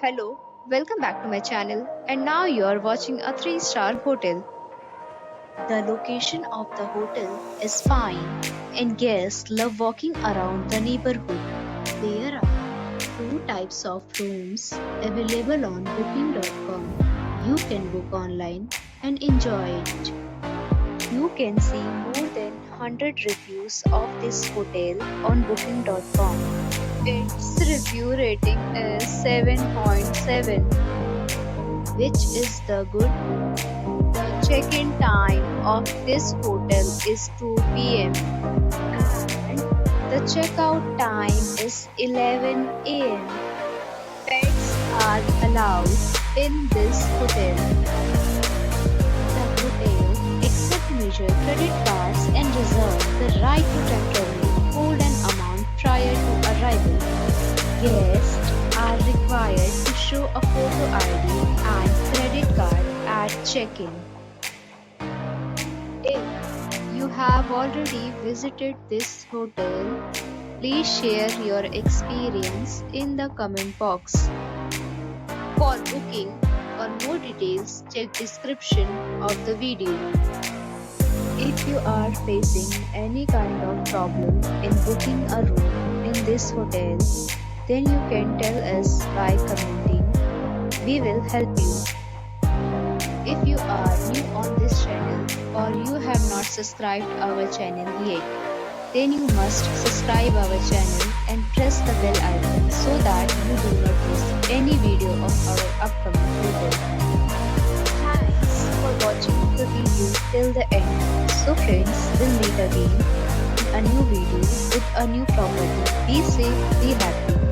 Hello, welcome back to my channel. And now you are watching a 3-star hotel. The location of the hotel is fine, and guests love walking around the neighborhood. There are two types of rooms available on booking.com. You can book online and enjoy it. You can see more than 100 reviews of this hotel on booking.com. Its review rating is 7.7, which is the good. The check-in time of this hotel is 2 p.m. and the checkout time is 11 a.m. Pets are allowed in this hotel. The hotel accepts major credit cards and reserves the right to temporarily hold an amount prior to arrival. Guests are required to show a photo ID and credit card at check-in. If you have already visited this hotel, please share your experience in the comment box. For booking or more details, check description of the video. If you are facing any kind of problem in booking a room in this hotel, then you can tell us by commenting. We will help you. If you are new on this channel or you have not subscribed our channel yet, then you must subscribe our channel and press the bell icon so that you do not miss any video of our upcoming hotel. Thanks for watching the video till the end. So friends, we'll meet again in a new video with a new property. Be safe, be happy.